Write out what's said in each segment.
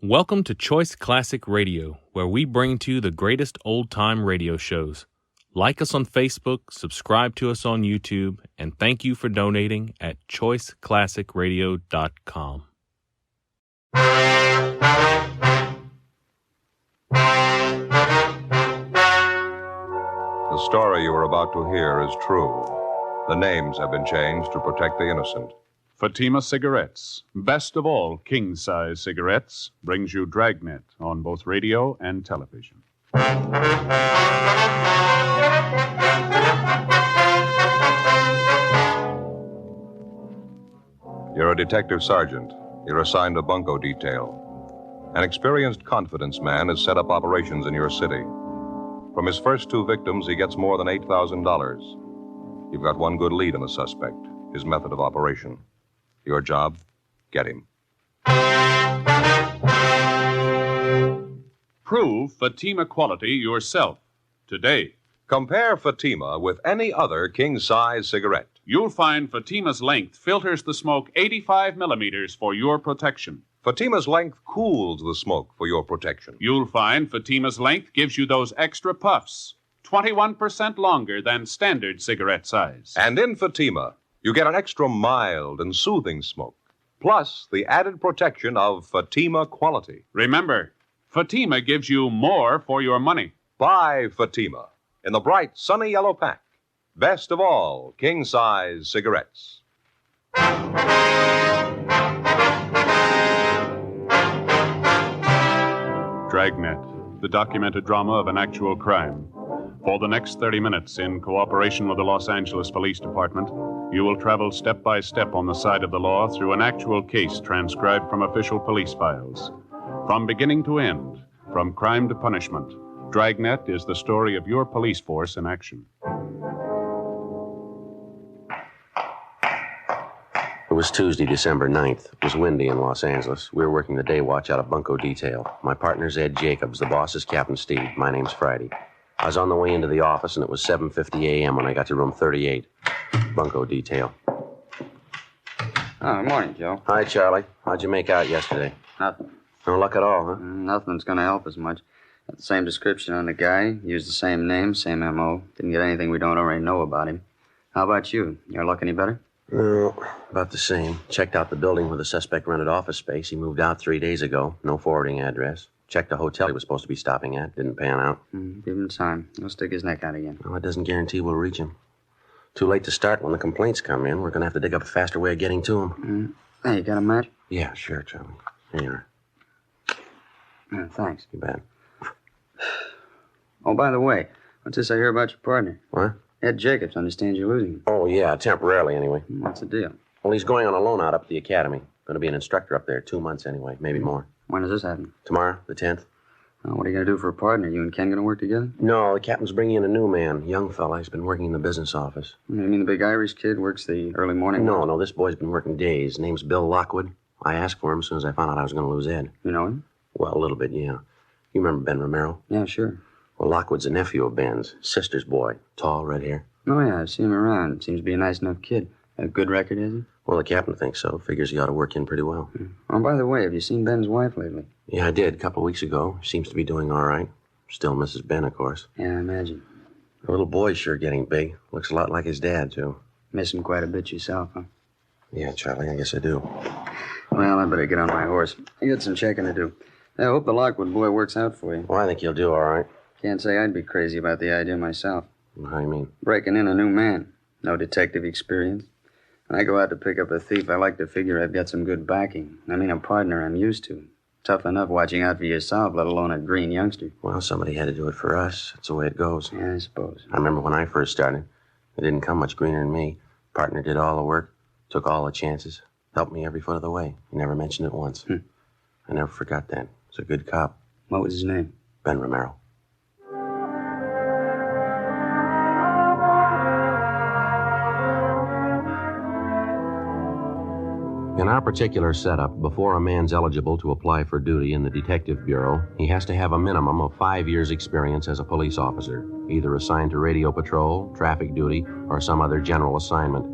Welcome to Choice Classic Radio, where we bring to you the greatest old-time radio shows. Like us on Facebook, subscribe to us on YouTube, and thank you for donating at choiceclassicradio.com. The story you are about to hear is true. The names have been changed to protect the innocent. Fatima Cigarettes, best of all king-size cigarettes, brings you Dragnet on both radio and television. You're a detective sergeant. You're assigned a bunco detail. An experienced confidence man has set up operations in your city. From his first two victims, he gets more than $8,000. You've got one good lead on the suspect, his method of operation. Your job, get him. Prove Fatima quality yourself today. Compare Fatima with any other king-size cigarette. You'll find Fatima's length filters the smoke 85 millimeters for your protection. Fatima's length cools the smoke for your protection. You'll find Fatima's length gives you those extra puffs, 21% longer than standard cigarette size. And in Fatima, you get an extra mild and soothing smoke, plus the added protection of Fatima quality. Remember, Fatima gives you more for your money. Buy Fatima in the bright, sunny yellow pack. Best of all, king-size cigarettes. Dragnet, the documented drama of an actual crime. For the next 30 minutes, in cooperation with the Los Angeles Police Department, you will travel step by step on the side of the law through an actual case transcribed from official police files. From beginning to end, from crime to punishment, Dragnet is the story of your police force in action. It was Tuesday, December 9th. It was windy in Los Angeles. We were working the day watch out of Bunco detail. My partner's Ed Jacobs. The boss is Captain Steve. My name's Friday. I was on the way into the office, and it was 7:50 a.m. when I got to room 38. Bunco detail. Oh, morning, Joe. Hi, Charlie. How'd you make out yesterday? Nothing. No luck at all, huh? Nothing's going to help us much. Got the same description on the guy. Used the same name, same M.O. Didn't get anything we don't already know about him. How about you? Your luck any better? No, about the same. Checked out the building where the suspect rented office space. He moved out 3 days ago. No forwarding address. Checked the hotel he was supposed to be stopping at. Didn't pan out. Give him time. He'll stick his neck out again. Well, that doesn't guarantee we'll reach him. Too late to start when the complaints come in. We're going to have to dig up a faster way of getting to him. Hey, you got a match? Yeah, sure, Charlie. Here you are. Thanks. You bet. Oh, by the way, what's this I hear about your partner? What? Ed Jacobs understands you're losing him. Oh, yeah, temporarily anyway. What's the deal? Well, he's going on a loan out up at the academy. Going to be an instructor up there 2 months anyway, maybe more. When does this happen? Tomorrow, the 10th. What are you going to do for a partner? You and Ken going to work together? No, the captain's bringing in a new man, young fella. He's been working in the business office. You mean the big Irish kid works the early morning? No, this boy's been working days. Name's Bill Lockwood. I asked for him as soon as I found out I was going to lose Ed. You know him? Well, a little bit, yeah. You remember Ben Romero? Yeah, sure. Well, Lockwood's a nephew of Ben's. Sister's boy. Tall, red hair. Oh, yeah, I've seen him around. Seems to be a nice enough kid. A good record, is he? Well, the captain thinks so. Figures he ought to work in pretty well. Oh, by the way, have you seen Ben's wife lately? Yeah, I did. A couple of weeks ago. Seems to be doing all right. Still Mrs. Ben, of course. Yeah, I imagine. The little boy's sure getting big. Looks a lot like his dad, too. Miss him quite a bit yourself, huh? Yeah, Charlie, I guess I do. Well, I better get on my horse. I got some checking to do. I hope the Lockwood boy works out for you. Well, I think he'll do all right. Can't say I'd be crazy about the idea myself. How do you mean? Breaking in a new man. No detective experience. When I go out to pick up a thief, I like to figure I've got some good backing. I mean, a partner I'm used to. Tough enough watching out for yourself, let alone a green youngster. Well, somebody had to do it for us. That's the way it goes. Yeah, I suppose. I remember when I first started. It didn't come much greener than me. Partner did all the work, took all the chances, helped me every foot of the way. He never mentioned it once. I never forgot that. He's a good cop. What was his name? Ben Romero. In our particular setup, before a man's eligible to apply for duty in the Detective Bureau, he has to have a minimum of 5 years' experience as a police officer, either assigned to radio patrol, traffic duty, or some other general assignment.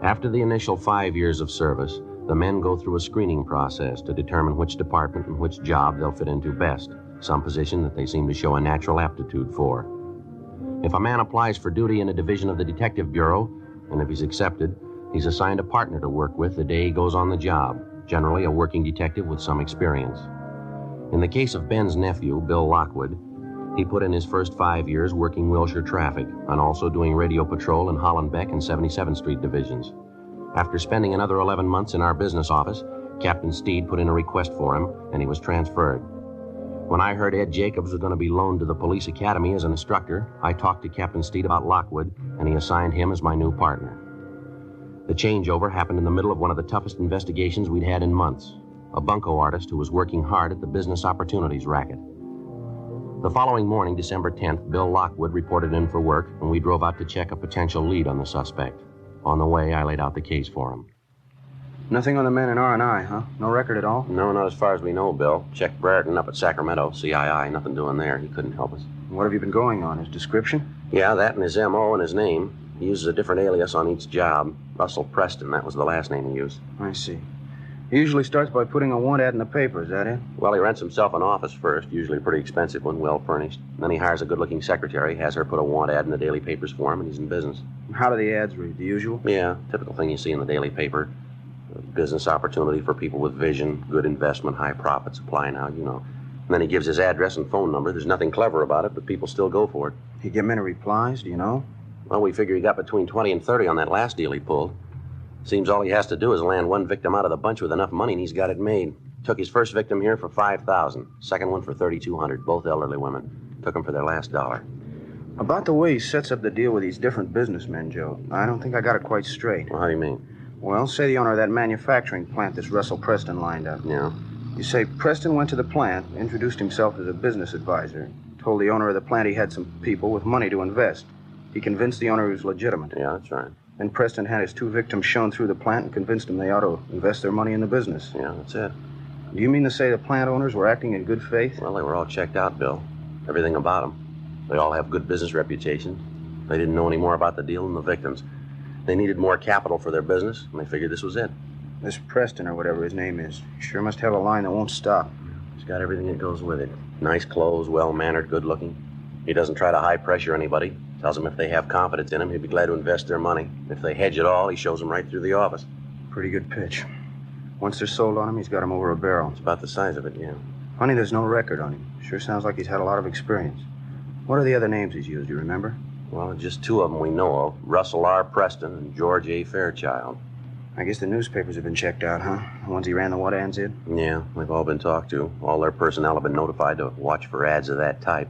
After the initial 5 years of service, The men go through a screening process to determine which department and which job they'll fit into best, some position that they seem to show a natural aptitude for. If a man applies for duty in a division of the Detective Bureau, and if he's accepted, he's assigned a partner to work with the day he goes on the job, generally a working detective with some experience. In the case of Ben's nephew, Bill Lockwood, he put in his first 5 years working Wilshire traffic and also doing radio patrol in Hollenbeck and 77th Street divisions. After spending another 11 months in our business office, Captain Steed put in a request for him, and he was transferred. When I heard Ed Jacobs was going to be loaned to the police academy as an instructor, I talked to Captain Steed about Lockwood, and he assigned him as my new partner. The changeover happened in the middle of one of the toughest investigations we'd had in months, a bunco artist who was working hard at the business opportunities racket. The following morning, December 10th, Bill Lockwood reported in for work, and we drove out to check a potential lead on the suspect. On the way, I laid out the case for him. Nothing on the man in R&I, huh? No record at all? No, not as far as we know, Bill. Checked Brereton up at Sacramento, CII. Nothing doing there. He couldn't help us. What have you been going on? His description? Yeah, that and his M.O. and his name. He uses a different alias on each job. Russell Preston, that was the last name he used. I see. He usually starts by putting a want ad in the paper, is that it? Well, he rents himself an office first, usually a pretty expensive one, well furnished. Then he hires a good-looking secretary, has her put a want ad in the daily papers for him, and he's in business. How do the ads read? The usual? Yeah, typical thing you see in the daily paper. A business opportunity for people with vision, good investment, high profits. Apply now, you know. And then he gives his address and phone number. There's nothing clever about it, but people still go for it. He get many replies, do you know? Well, we figure he got between 20 and 30 on that last deal he pulled. Seems all he has to do is land one victim out of the bunch with enough money, and he's got it made. Took his first victim here for $5,000. Second one for $3,200. Both elderly women. Took them for their last dollar. About the way he sets up the deal with these different businessmen, Joe, I don't think I got it quite straight. Well, how do you mean? Well, say the owner of that manufacturing plant this Russell Preston lined up. Yeah. You say Preston went to the plant, introduced himself as a business advisor, told the owner of the plant he had some people with money to invest. He convinced the owner he was legitimate. Yeah, that's right. Then Preston had his two victims shown through the plant and convinced them they ought to invest their money in the business. Yeah, that's it. Do you mean to say the plant owners were acting in good faith? Well, they were all checked out, Bill. Everything about them. They all have good business reputations. They didn't know any more about the deal than the victims. They needed more capital for their business, and they figured this was it. This Preston, or whatever his name is, sure must have a line that won't stop. He's got everything that goes with it. Nice clothes, well-mannered, good-looking. He doesn't try to high-pressure anybody. Tells them if they have confidence in him, he'd be glad to invest their money. If they hedge at all, he shows them right through the office. Pretty good pitch. Once they're sold on him, he's got them over a barrel. It's about the size of it, yeah. Funny there's no record on him. Sure sounds like he's had a lot of experience. What are the other names he's used, do you remember? Well, just two of them we know of. Russell R. Preston and George A. Fairchild. I guess the newspapers have been checked out, huh? The ones he ran the what ads in? Yeah, they've all been talked to. All their personnel have been notified to watch for ads of that type.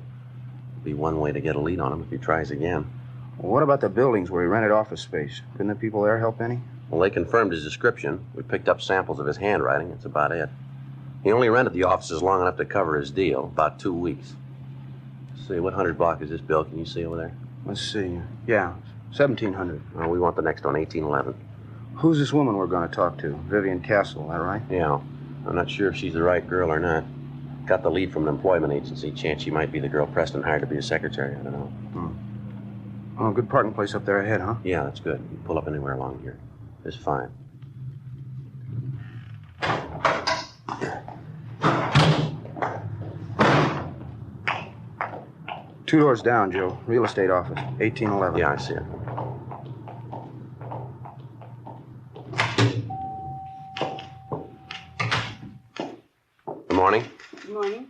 Be one way to get a lead on him if he tries again. Well, what about the buildings where he rented office space? Couldn't the people there help any? Well, they confirmed his description. We picked up samples of his handwriting. That's about it. He only rented the offices long enough to cover his deal, about 2 weeks. Let's see, what 100 block is this, Bill? Can you see over there? Let's see. Yeah, 1700. Well, we want the next one, 1811. Who's this woman we're going to talk to? Vivian Castle, that right? Yeah. I'm not sure if she's the right girl or not. Got the lead from an employment agency. Chance she might be the girl Preston hired to be his secretary. I don't know. Oh, good parking place up there ahead, huh? Yeah, that's good. You can pull up anywhere along here. It's fine. Two doors down, Joe. Real estate office, 1811. Yeah, I see it. Good morning. Good morning.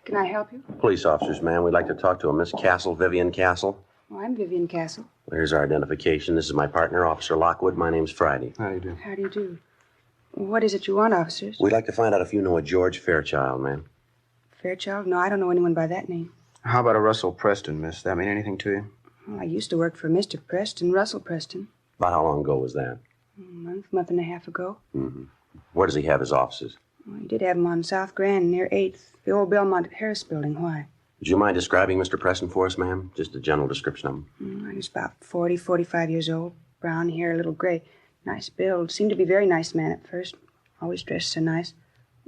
Can I help you? Police officers, ma'am. We'd like to talk to a Miss Castle, Vivian Castle. Oh, I'm Vivian Castle. Here's our identification. This is my partner, Officer Lockwood. My name's Friday. How do you do? How do you do? What is it you want, officers? We'd like to find out if you know a George Fairchild, ma'am. Fairchild? No, I don't know anyone by that name. How about a Russell Preston, miss? That mean anything to you? Well, I used to work for Mr. Preston, Russell Preston. About how long ago was that? A month and a half ago. Mm-hmm. Where does he have his offices? Well, he did have them on South Grand near 8th, the old Belmont Harris building. Why? Would you mind describing Mr. Preston for us, ma'am? Just a general description of him. He was about 40, 45 years old. Brown hair, a little gray. Nice build. Seemed to be a very nice man at first. Always dressed so nice.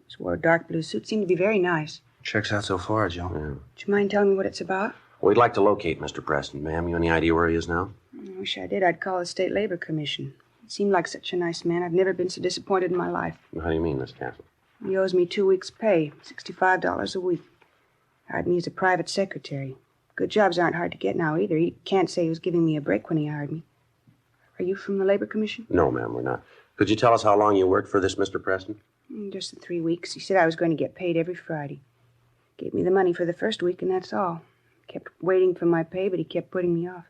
Just wore a dark blue suit. Seemed to be very nice. Checks out so far, Joe. Yeah. Would you mind telling me what it's about? We'd like to locate Mr. Preston, ma'am. You any idea where he is now? I wish I did. I'd call the State Labor Commission. Seemed like such a nice man. I've never been so disappointed in my life. How do you mean, Miss Castle? He owes me 2 weeks' pay, $65 a week. Hired me as a private secretary. Good jobs aren't hard to get now either. He can't say he was giving me a break when he hired me. Are you from the Labor Commission? No, ma'am, we're not. Could you tell us how long you worked for this Mr. Preston? Just the 3 weeks. He said I was going to get paid every Friday. Gave me the money for the first week, and that's all. Kept waiting for my pay, but he kept putting me off.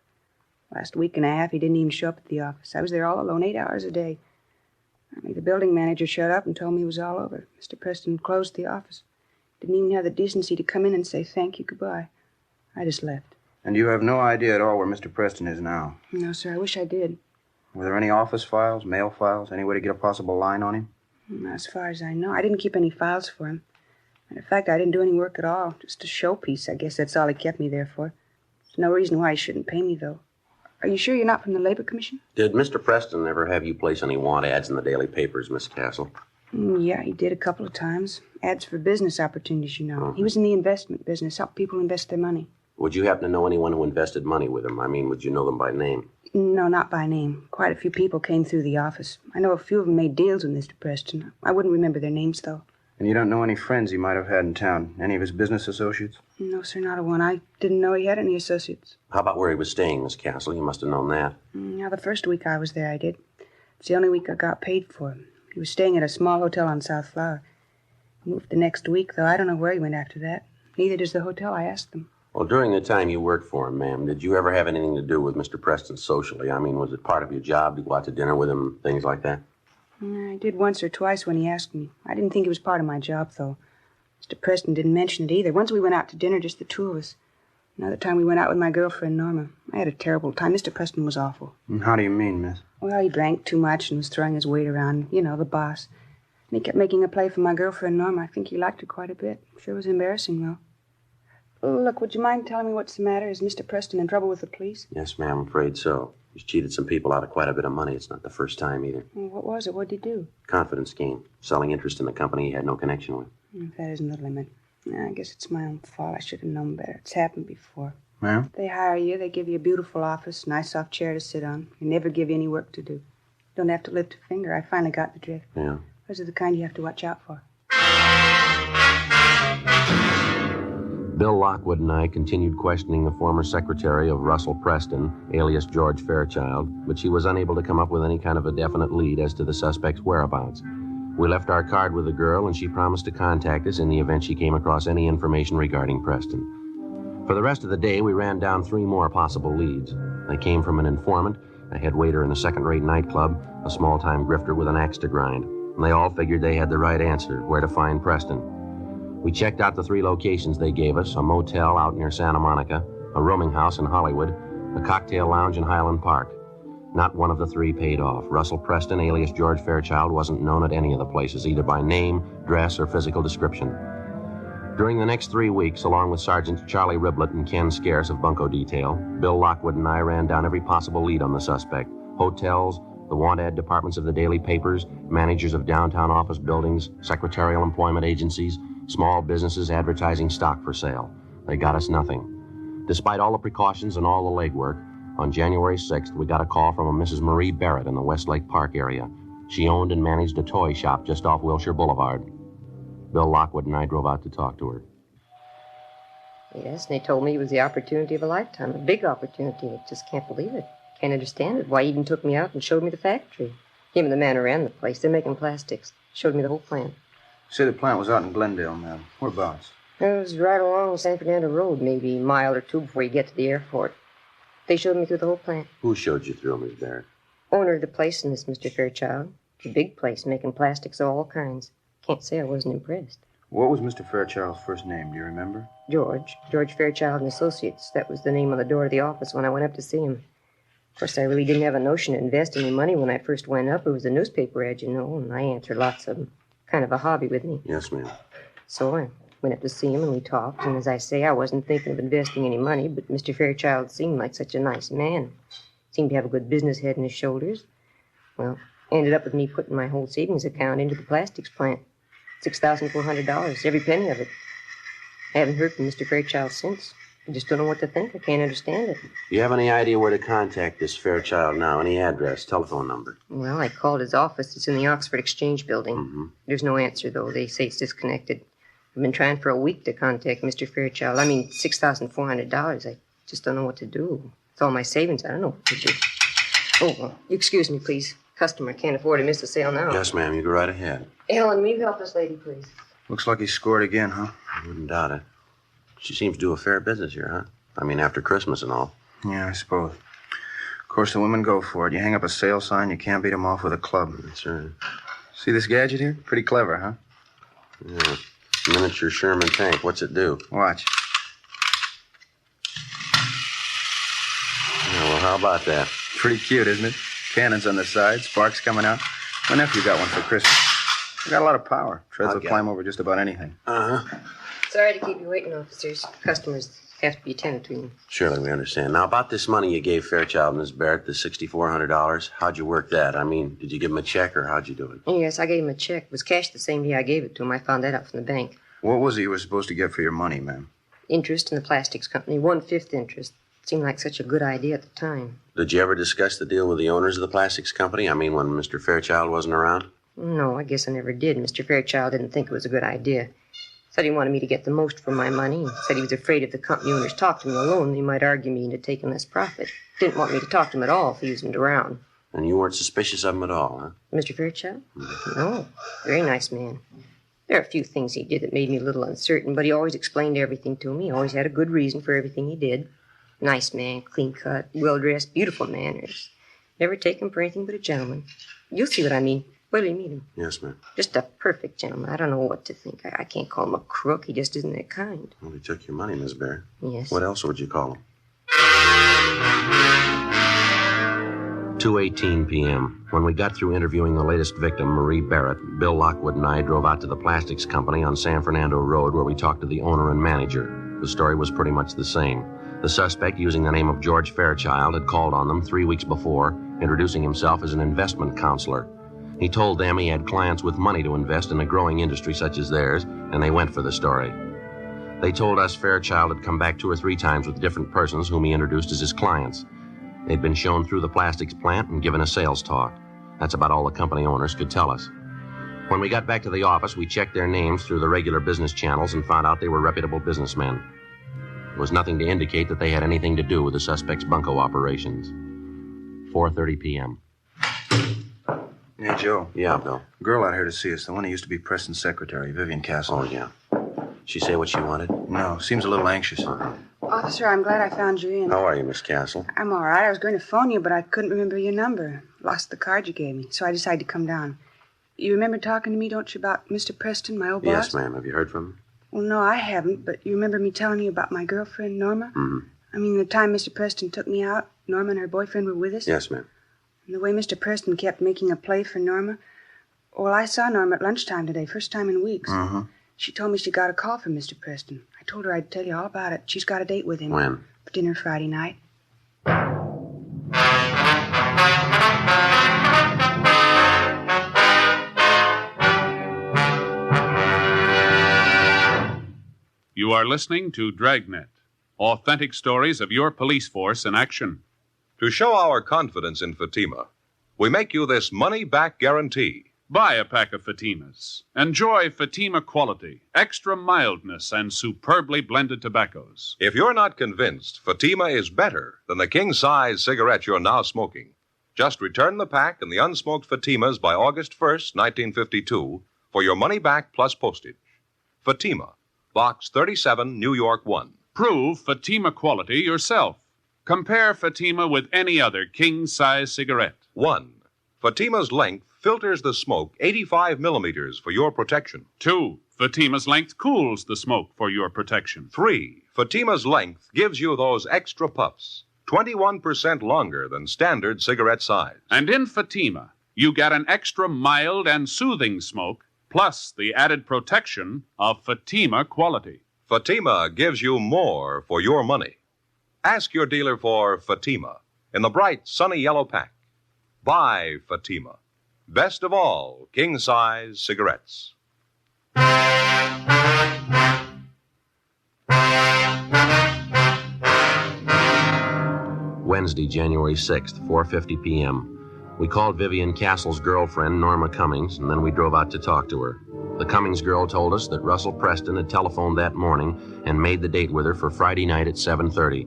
Last week and a half, he didn't even show up at the office. I was there all alone, 8 hours a day. Finally, the building manager showed up and told me it was all over. Mr. Preston closed the office. Didn't even have the decency to come in and say thank you, goodbye. I just left. And you have no idea at all where Mr. Preston is now? No, sir, I wish I did. Were there any office files, mail files, any way to get a possible line on him? Not as far as I know. I didn't keep any files for him. Matter of fact, I didn't do any work at all. Just a showpiece. I guess that's all he kept me there for. There's no reason why he shouldn't pay me, though. Are you sure you're not from the Labor Commission? Did Mr. Preston ever have you place any want ads in the daily papers, Miss Castle? Yeah, he did a couple of times. Ads for business opportunities, you know. He was in the investment business, helped people invest their money. Would you happen to know anyone who invested money with him? I mean, would you know them by name? No, not by name. Quite a few people came through the office. I know a few of them made deals with Mr. Preston. I wouldn't remember their names, though. And you don't know any friends he might have had in town? Any of his business associates? No, sir, not a one. I didn't know he had any associates. How about where he was staying, Miss Castle? You must have known that. Now, the first week I was there, I did. It's the only week I got paid for. He was staying at a small hotel on South Flower. He moved the next week, though I don't know where he went after that. Neither does the hotel, I asked them. Well, during the time you worked for him, ma'am, did you ever have anything to do with Mr. Preston socially? I mean, was it part of your job to go out to dinner with him, things like that? I did once or twice when he asked me. I didn't think it was part of my job, though. Mr. Preston didn't mention it either. Once we went out to dinner, just the two of us. Another time we went out with my girlfriend, Norma. I had a terrible time. Mr. Preston was awful. And how do you mean, miss? Well, he drank too much and was throwing his weight around. You know, the boss. And he kept making a play for my girlfriend, Norma. I think he liked her quite a bit. Sure was embarrassing, though. Look, would you mind telling me what's the matter? Is Mr. Preston in trouble with the police? Yes, ma'am, I'm afraid so. He's cheated some people out of quite a bit of money. It's not the first time either. Well, what was it? What did he do? Confidence game. Selling interest in a company he had no connection with. If that isn't the limit. I guess it's my own fault. I should have known better. It's happened before. Ma'am? They hire you. They give you a beautiful office, nice soft chair to sit on. They never give you any work to do. Don't have to lift a finger. I finally got the drift. Yeah. Those are the kind you have to watch out for. Bill Lockwood and I continued questioning the former secretary of Russell Preston, alias George Fairchild, but she was unable to come up with any kind of a definite lead as to the suspect's whereabouts. We left our card with the girl, and she promised to contact us in the event she came across any information regarding Preston. For the rest of the day, we ran down 3 more possible leads. They came from an informant, a head waiter in a second-rate nightclub, a small-time grifter with an axe to grind. And they all figured they had the right answer, where to find Preston. We checked out the 3 locations they gave us, a motel out near Santa Monica, a rooming house in Hollywood, a cocktail lounge in Highland Park. Not one of the 3 paid off. Russell Preston, alias George Fairchild, wasn't known at any of the places, either by name, dress, or physical description. During the next 3 weeks, along with Sergeants Charlie Riblett and Ken Scarce of Bunco Detail, Bill Lockwood and I ran down every possible lead on the suspect. Hotels, the want ad departments of the daily papers, managers of downtown office buildings, secretarial employment agencies, small businesses advertising stock for sale. They got us nothing. Despite all the precautions and all the legwork, on January 6th, we got a call from a Mrs. Marie Barrett in the Westlake Park area. She owned and managed a toy shop just off Wilshire Boulevard. Bill Lockwood and I drove out to talk to her. Yes, and they told me it was the opportunity of a lifetime, a big opportunity. I just can't believe it. Can't understand it. Why, he even took me out and showed me the factory. Him and the man who ran the place. They're making plastics. Showed me the whole plant. You say the plant was out in Glendale, ma'am. Whereabouts? It was right along San Fernando Road, maybe a mile or 2 before you get to the airport. They showed me through the whole plant. Who showed you through, Miss Barrett? Owner of the place in this, Mr. Fairchild. It's a big place, making plastics of all kinds. Can't say I wasn't impressed. What was Mr. Fairchild's first name? Do you remember? George Fairchild and Associates. That was the name on the door of the office when I went up to see him. Of course, I really didn't have a notion to invest any money when I first went up. It was a newspaper ad, you know, and I answered lots of them. Kind of a hobby with me. Yes, ma'am. So I went up to see him, and we talked. And as I say, I wasn't thinking of investing any money, but Mr. Fairchild seemed like such a nice man. Seemed to have a good business head on his shoulders. Well, ended up with me putting my whole savings account into the plastics plant. $6,400, every penny of it. I haven't heard from Mr. Fairchild since. I just don't know what to think. I can't understand it. You have any idea where to contact this Fairchild now? Any address, telephone number? Well, I called his office. It's in the Oxford Exchange building. Mm-hmm. There's no answer, though. They say it's disconnected. I've been trying for a week to contact Mr. Fairchild. I mean, $6,400. I just don't know what to do. It's all my savings. I don't know what to do. Oh, well, you excuse me, please. Customer can't afford to miss the sale now. Yes, ma'am. You go right ahead. Ellen, will you help this lady, please? Looks like he scored again, huh? I wouldn't doubt it. She seems to do a fair business here, huh? I mean, after Christmas and all. Yeah, I suppose. Of course, the women go for it. You hang up a sale sign, you can't beat them off with a club. That's right. See this gadget here? Pretty clever, huh? Yeah. Miniature Sherman tank. What's it do? Watch. Yeah, well, how about that? Pretty cute, isn't it? Cannons on the side, sparks coming out. My nephew got one for Christmas. It's got a lot of power. Treads will climb over just about anything. Uh-huh. Sorry to keep you waiting, officers. Customers have to be attended to. Surely we understand. Now, about this money you gave Fairchild and Miss Barrett, the $6,400, how'd you work that? I mean, did you give him a check or how'd you do it? Yes, I gave him a check. It was cashed the same day I gave it to him. I found that out from the bank. What was it you were supposed to get for your money, ma'am? Interest in the plastics company, 1/5 interest. Seemed like such a good idea at the time. Did you ever discuss the deal with the owners of the plastics company? I mean, when Mr. Fairchild wasn't around? No, I guess I never did. Mr. Fairchild didn't think it was a good idea. Said he wanted me to get the most for my money. Said he was afraid if the company owners talked to me alone, they might argue me into taking less profit. Didn't want me to talk to him at all if he wasn't around. And you weren't suspicious of him at all, huh? Mr. Fairchild? No. Very nice man. There are a few things he did that made me a little uncertain, but he always explained everything to me. He always had a good reason for everything he did. Nice man, clean-cut, well-dressed, beautiful manners. Never take him for anything but a gentleman. You'll see what I mean. Wait till you meet him. Yes, ma'am. Just a perfect gentleman. I don't know what to think. I can't call him a crook. He just isn't that kind. Well, he took your money, Miss Barrett. Yes. What else would you call him? 2:18 p.m. When we got through interviewing the latest victim, Marie Barrett, Bill Lockwood and I drove out to the plastics company on San Fernando Road where we talked to the owner and manager. The story was pretty much the same. The suspect, using the name of George Fairchild, had called on them 3 weeks before, introducing himself as an investment counselor. He told them he had clients with money to invest in a growing industry such as theirs, and they went for the story. They told us Fairchild had come back 2 or 3 times with different persons whom he introduced as his clients. They'd been shown through the plastics plant and given a sales talk. That's about all the company owners could tell us. When we got back to the office, we checked their names through the regular business channels and found out they were reputable businessmen. There was nothing to indicate that they had anything to do with the suspect's bunco operations. 4:30 p.m. Hey, Joe. Yeah, Bill. A girl out here to see us, the one who used to be Preston's secretary, Vivian Castle. Oh, yeah. She say what she wanted? No, seems a little anxious. Officer, I'm glad I found you in. How are you, Miss Castle? I'm all right. I was going to phone you, but I couldn't remember your number. Lost the card you gave me, so I decided to come down. You remember talking to me, don't you, about Mr. Preston, my old boss? Yes, ma'am. Have you heard from him? Well, no, I haven't, but you remember me telling you about my girlfriend, Norma? Mm-hmm. I mean, the time Mr. Preston took me out, Norma and her boyfriend were with us? Yes, ma'am. And the way Mr. Preston kept making a play for Norma. Well, I saw Norma at lunchtime today, first time in weeks. Mm-hmm. She told me she got a call from Mr. Preston. I told her I'd tell you all about it. She's got a date with him. When? For dinner Friday night. You are listening to Dragnet, authentic stories of your police force in action. To show our confidence in Fatima, we make you this money-back guarantee. Buy a pack of Fatimas. Enjoy Fatima quality, extra mildness, and superbly blended tobaccos. If you're not convinced Fatima is better than the king-size cigarette you're now smoking, just return the pack and the unsmoked Fatimas by August 1st, 1952, for your money back plus postage. Fatima, Box 37, New York 1. Prove Fatima quality yourself. Compare Fatima with any other king-size cigarette. 1. Fatima's length filters the smoke 85 millimeters for your protection. 2. Fatima's length cools the smoke for your protection. 3. Fatima's length gives you those extra puffs, 21% longer than standard cigarette size. And in Fatima, you get an extra mild and soothing smoke, plus the added protection of Fatima quality. Fatima gives you more for your money. Ask your dealer for Fatima in the bright, sunny yellow pack. Buy Fatima. Best of all, king-size cigarettes. Wednesday, January 6th, 4:50 p.m. We called Vivian Castle's girlfriend, Norma Cummings, and then we drove out to talk to her. The Cummings girl told us that Russell Preston had telephoned that morning and made the date with her for Friday night at 7:30.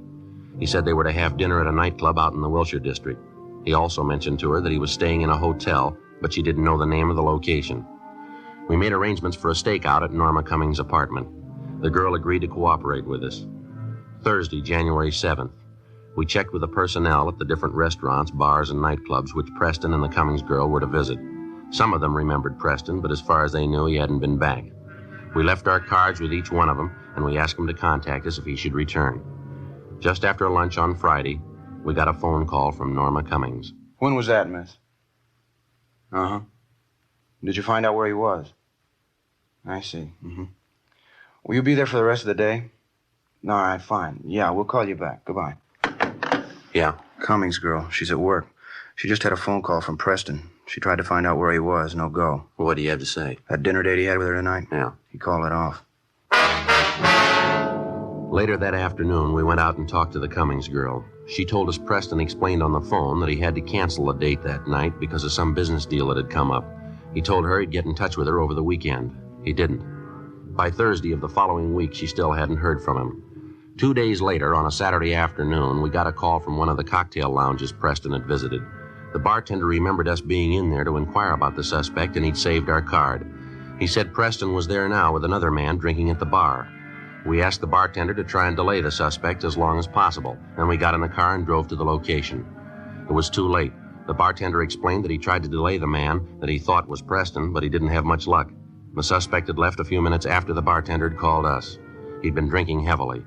He said they were to have dinner at a nightclub out in the Wilshire district. He also mentioned to her that he was staying in a hotel, but she didn't know the name of the location. We made arrangements for a stakeout at Norma Cummings' apartment. The girl agreed to cooperate with us. Thursday, January 7th. We checked with the personnel at the different restaurants, bars, and nightclubs which Preston and the Cummings girl were to visit. Some of them remembered Preston, but as far as they knew, he hadn't been back. We left our cards with each one of them, and we asked him to contact us if he should return. Just after lunch on Friday, we got a phone call from Norma Cummings. When was that, miss? Uh-huh. Did you find out where he was? I see. Mm-hmm. Will you be there for the rest of the day? All right, fine. Yeah, we'll call you back. Goodbye. Yeah. Cummings girl. She's at work. She just had a phone call from Preston. She tried to find out where he was. No go. Well, what do you have to say? That dinner date he had with her tonight? Yeah. He called it off. Later that afternoon, we went out and talked to the Cummings girl. She told us Preston explained on the phone that he had to cancel a date that night because of some business deal that had come up. He told her he'd get in touch with her over the weekend. He didn't. By Thursday of the following week, she still hadn't heard from him. 2 days later, on a Saturday afternoon, we got a call from one of the cocktail lounges Preston had visited. The bartender remembered us being in there to inquire about the suspect, and he'd saved our card. He said Preston was there now with another man drinking at the bar. We asked the bartender to try and delay the suspect as long as possible. Then we got in the car and drove to the location. It was too late. The bartender explained that he tried to delay the man that he thought was Preston, but he didn't have much luck. The suspect had left a few minutes after the bartender had called us. He'd been drinking heavily.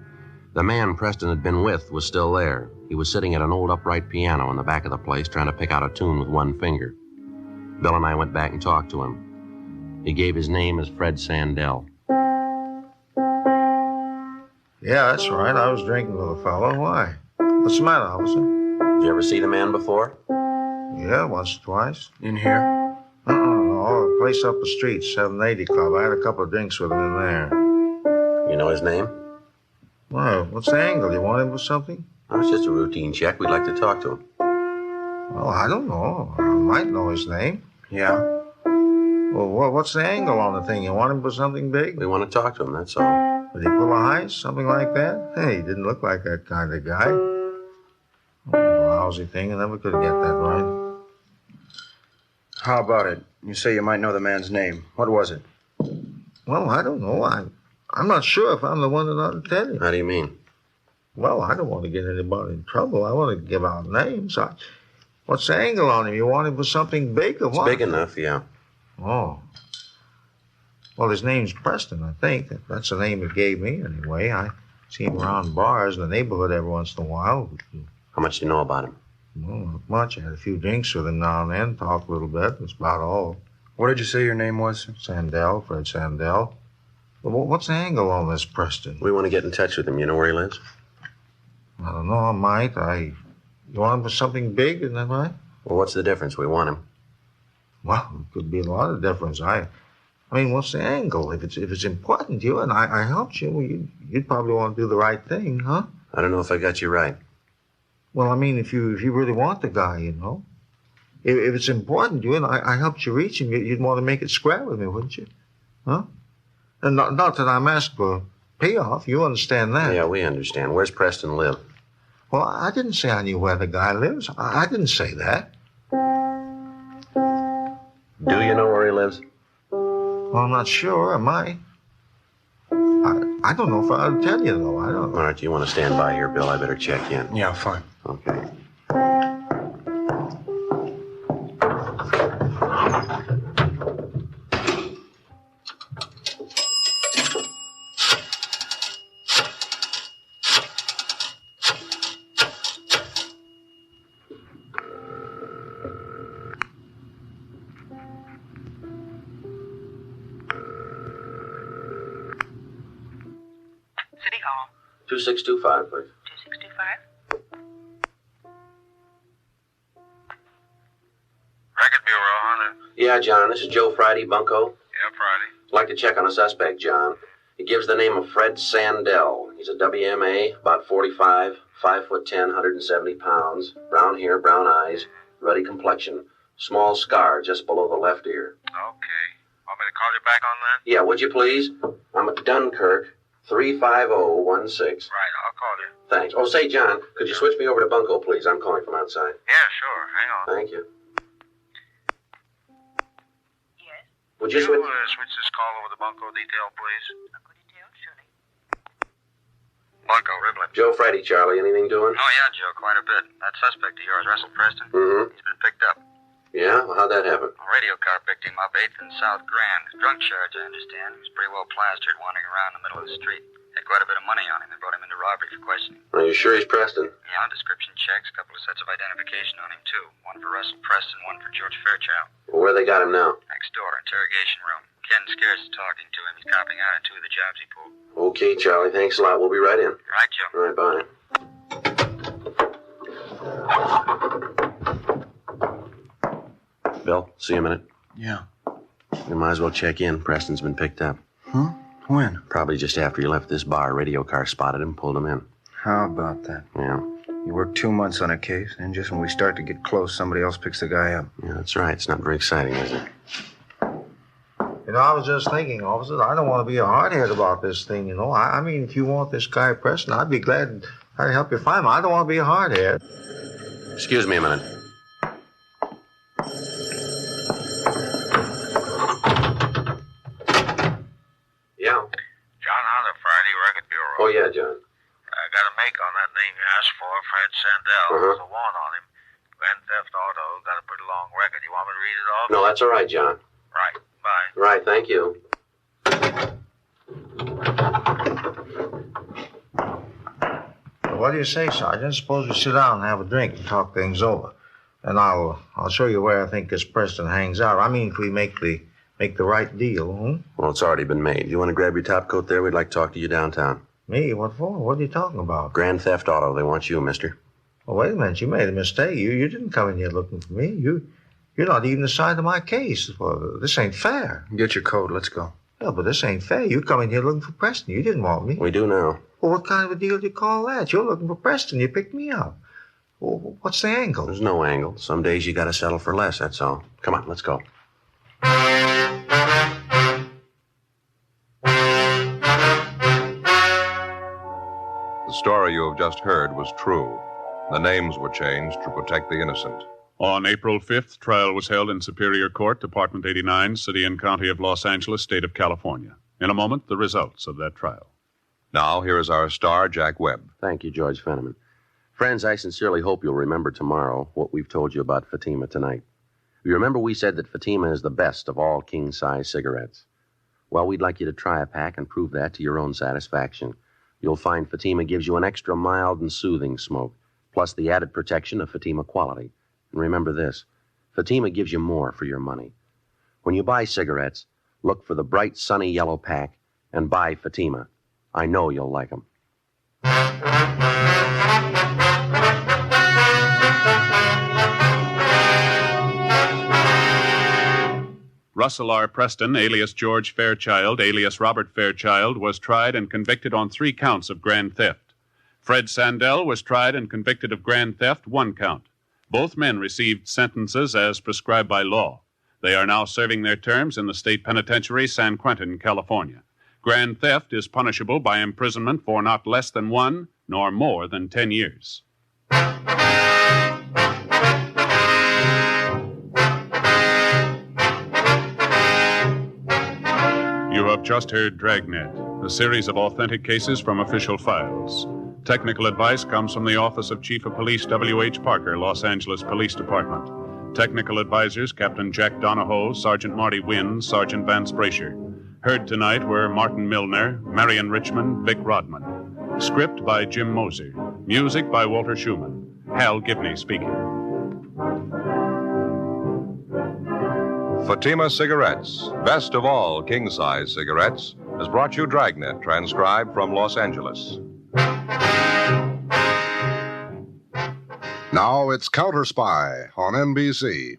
The man Preston had been with was still there. He was sitting at an old upright piano in the back of the place trying to pick out a tune with one finger. Bill and I went back and talked to him. He gave his name as Fred Sandell. Yeah, that's right. I was drinking with a fellow. Why? What's the matter, officer? Did you ever see the man before? Yeah, once or twice. In here? No, a place up the street, 780 Club. I had a couple of drinks with him in there. You know his name? Well, what's the angle? You want him for something? Oh, it's just a routine check. We'd like to talk to him. Well, I don't know. I might know his name. Yeah. Well, what's the angle on the thing? You want him for something big? We want to talk to him, that's all. Did he pull a heist? Something like that? Hey, he didn't look like that kind of guy. Lousy thing. I never could get that right. How about it? You say you might know the man's name. What was it? Well, I don't know. I'm not sure if I'm the one that ought to tell you. How do you mean? Well, I don't want to get anybody in trouble. I want to give out names. What's the angle on him? You want him for something big or what? It's big enough, yeah. Oh. Well, his name's Preston, I think. That's the name he gave me, anyway. I see him around bars in the neighborhood every once in a while. How much do you know about him? Well, not much. I had a few drinks with him now and then, talked a little bit. That's about all. What did you say your name was? Sandell, Fred Sandell. Well, what's the angle on this Preston? We want to get in touch with him. You know where he lives? I don't know. I might. You want him for something big, isn't that right? Well, what's the difference? We want him. Well, it could be a lot of difference. I mean, what's the angle? If it's important to you and I helped you, well, you'd probably want to do the right thing, huh? I don't know if I got you right. Well, I mean, if you really want the guy, you know. If it's important to you and I helped you reach him, you'd want to make it square with me, wouldn't you? Huh? And not that I'm asking for payoff. You understand that? Yeah, we understand. Where's Preston live? Well, I didn't say I knew where the guy lives. I didn't say that. Do you know where he lives? Well, I'm not sure. Am I? I don't know if I'll tell you, though. I don't know. All right, you want to stand by here, Bill? I better check in. Yeah, fine. Okay. City Hall. 2625, please. 2625. Record Bureau, huh? Yeah, John, this is Joe Friday, Bunco. Yeah, Friday. I'd like to check on a suspect, John. He gives the name of Fred Sandell. He's a WMA, about 45, 5'10", 170 pounds, brown hair, brown eyes, ruddy complexion, small scar just below the left ear. Okay. Want me to call you back on that? Yeah, would you please? I'm at Dunkirk, 35016. Right, I'll call you. Thanks. Oh, say, John, could you switch me over to Bunco, please? I'm calling from outside. Yeah, sure. Hang on. Thank you. Yes? Would you switch? Switch this call over to Bunco detail, please? Bunco detail, surely. Bunco, Riblin. Joe Friday, Charlie. Anything doing? Oh, yeah, Joe, quite a bit. That suspect of yours, Russell Preston, Mm-hmm. he's been picked up. Yeah? Well, how'd that happen? A radio car picked him up 8th and South Grand. Drunk charge, I understand. He was pretty well plastered, wandering around in the middle of the street. Had quite a bit of money on him. They brought him into robbery for questioning. Are you sure he's Preston? Yeah, description checks, a couple of sets of identification on him, too. One for Russell Preston, one for George Fairchild. Well, where they got him now? Next door, interrogation room. Ken Scarce is talking to him. He's copying out on 2 of the jobs he pulled. Okay, Charlie. Thanks a lot. We'll be right in. Right, Joe. All right, bye. Bill, see you a minute. Yeah. You might as well check in. Preston's been picked up. Huh? When? Probably just after you left this bar. A radio car spotted him, pulled him in. How about that? Yeah. You work 2 months on a case, and just when we start to get close, somebody else picks the guy up. Yeah, that's right. It's not very exciting, is it? You know, I was just thinking, officer, I don't want to be a hardhead about this thing, you know. I mean, if you want this guy Preston, I'd be glad I'd help you find him. I don't want to be a hardhead. Excuse me a minute. Yeah. John Hunter, Friday, Record Bureau. Oh, yeah, John. I got a make on that name you asked for, Fred Sandell. There's a warrant on him. Grand theft auto, got a pretty long record. You want me to read it off? No, that's all right, John. Right, bye. Right, thank you. Well, what do you say, Sergeant? Suppose we sit down and have a drink and talk things over. And I'll show you where I think this Preston hangs out. I mean, if we make the right deal, Well, it's already been made. You want to grab your top coat there? We'd like to talk to you downtown. Me? What for? What are you talking about? Grand theft auto. They want you, mister. Well, wait a minute. You made a mistake. You didn't come in here looking for me. You're not even the side of my case. Well, this ain't fair. Get your coat. Let's go. Yeah, but this ain't fair. You come in here looking for Preston. You didn't want me. We do now. Well, what kind of a deal do you call that? You're looking for Preston. You picked me up. Well, what's the angle? There's no angle. Some days you got to settle for less, that's all. Come on, let's go. The story you have just heard was true. The names were changed to protect the innocent. On April 5th, trial was held in Superior Court, Department 89, City and County of Los Angeles, State of California. In a moment, the results of that trial. Now, here is our star, Jack Webb. Thank you, George Fenneman. Friends, I sincerely hope you'll remember tomorrow what we've told you about Fatima tonight. You remember we said that Fatima is the best of all king-size cigarettes. Well, we'd like you to try a pack and prove that to your own satisfaction. You'll find Fatima gives you an extra mild and soothing smoke, plus the added protection of Fatima quality. And remember this, Fatima gives you more for your money. When you buy cigarettes, look for the bright, sunny yellow pack and buy Fatima. I know you'll like them. Russell R. Preston, alias George Fairchild, alias Robert Fairchild, was tried and convicted on 3 counts of grand theft. Fred Sandell was tried and convicted of grand theft, 1 count. Both men received sentences as prescribed by law. They are now serving their terms in the state penitentiary, San Quentin, California. Grand theft is punishable by imprisonment for not less than 1 nor more than 10 years. You have just heard Dragnet, a series of authentic cases from official files. Technical advice comes from the Office of Chief of Police W.H. Parker, Los Angeles Police Department. Technical advisors Captain Jack Donahoe, Sergeant Marty Wynn, Sergeant Vance Brasher. Heard tonight were Martin Milner, Marion Richmond, Vic Rodman. Script by Jim Moser. Music by Walter Schumann. Hal Gibney speaking. Fatima Cigarettes, best of all king-size cigarettes, has brought you Dragnet, transcribed from Los Angeles. Now it's Counter Spy on NBC.